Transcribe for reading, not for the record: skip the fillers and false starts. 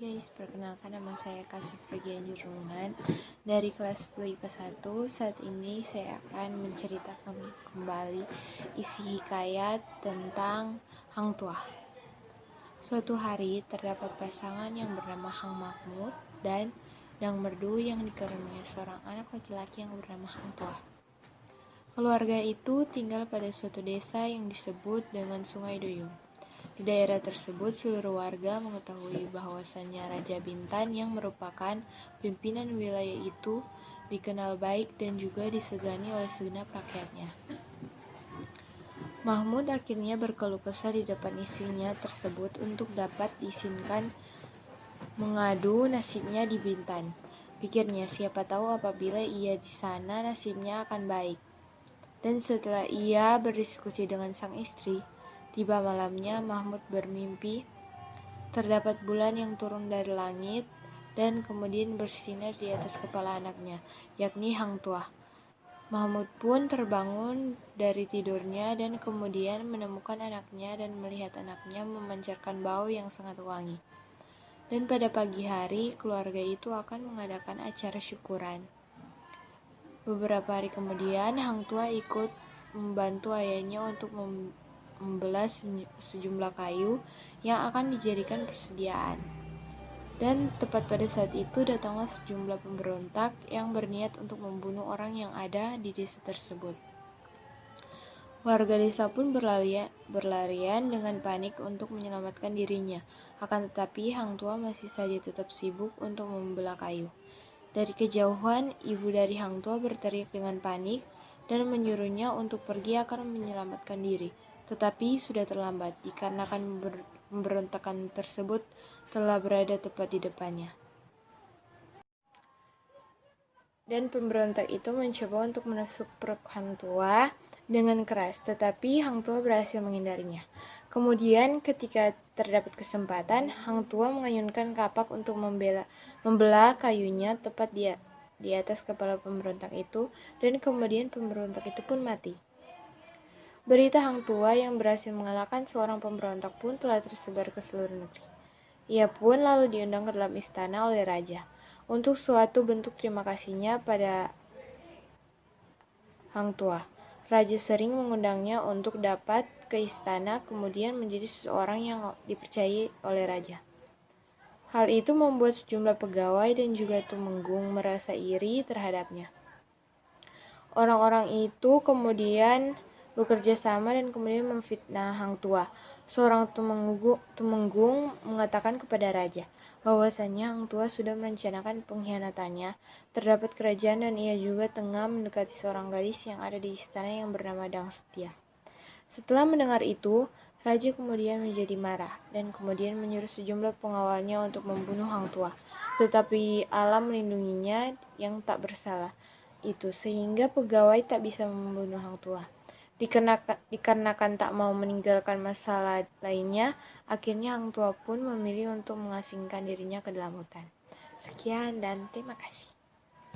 guys, perkenalkan nama saya Kasih Pergianjur Ruman dari kelas 10 IPA 1. Saat ini saya akan menceritakan kembali isi hikayat tentang Hang Tuah. Suatu hari terdapat pasangan yang bernama Hang Mahmud dan Dang Merdu yang dikaruniai seorang anak laki-laki yang bernama Hang Tuah. Keluarga itu tinggal pada suatu desa yang disebut dengan Sungai Duyung. Di daerah tersebut, seluruh warga mengetahui bahwasannya Raja Bintan yang merupakan pimpinan wilayah itu dikenal baik dan juga disegani oleh segenap rakyatnya. Mahmud akhirnya berkeluh kesah di depan istrinya tersebut untuk dapat diizinkan mengadu nasibnya di Bintan. Pikirnya, siapa tahu apabila ia di sana nasibnya akan baik. Dan setelah ia berdiskusi dengan sang istri, tiba malamnya Mahmud bermimpi terdapat bulan yang turun dari langit dan kemudian bersinar di atas kepala anaknya, yakni Hang Tuah. Mahmud pun terbangun dari tidurnya dan kemudian menemukan anaknya dan melihat anaknya memancarkan bau yang sangat wangi. Dan pada pagi hari, keluarga itu akan mengadakan acara syukuran. Beberapa hari kemudian, Hang Tuah ikut membantu ayahnya untuk membelah sejumlah kayu yang akan dijadikan persediaan. Dan tepat pada saat itu datanglah sejumlah pemberontak yang berniat untuk membunuh orang yang ada di desa tersebut. Warga desa pun berlarian dengan panik untuk menyelamatkan dirinya. Akan tetapi Hang Tuah masih saja tetap sibuk untuk membelah kayu. Dari kejauhan, ibu dari Hang Tuah berteriak dengan panik dan menyuruhnya untuk pergi akan menyelamatkan diri. Tetapi sudah terlambat dikarenakan pemberontakan tersebut telah berada tepat di depannya. Dan pemberontak itu mencoba untuk menusuk perut Hang Tuah dengan keras, tetapi Hang Tuah berhasil menghindarinya. Kemudian ketika terdapat kesempatan, Hang Tuah mengayunkan kapak untuk membelah kayunya tepat di atas kepala pemberontak itu, dan kemudian pemberontak itu pun mati. Berita Hang Tuah yang berhasil mengalahkan seorang pemberontak pun telah tersebar ke seluruh negeri. Ia pun lalu diundang ke dalam istana oleh raja untuk suatu bentuk terima kasihnya pada Hang Tuah. Raja sering mengundangnya untuk dapat ke istana kemudian menjadi seseorang yang dipercayai oleh raja. Hal itu membuat sejumlah pegawai dan juga tumenggung merasa iri terhadapnya. Orang-orang itu kemudian bekerja sama dan kemudian memfitnah Hang Tuah. Seorang tumenggung mengatakan kepada raja bahwasanya Hang Tuah sudah merencanakan pengkhianatannya terhadap kerajaan dan ia juga tengah mendekati seorang gadis yang ada di istana yang bernama Dang Setia. Setelah mendengar itu, raja kemudian menjadi marah dan kemudian menyuruh sejumlah pengawalnya untuk membunuh Hang Tuah. Tetapi Allah melindunginya yang tak bersalah itu sehingga pegawai tak bisa membunuh Hang Tuah. Dikarenakan tak mau meninggalkan masalah lainnya, akhirnya Hang Tuah pun memilih untuk mengasingkan dirinya ke dalam hutan. Sekian dan terima kasih.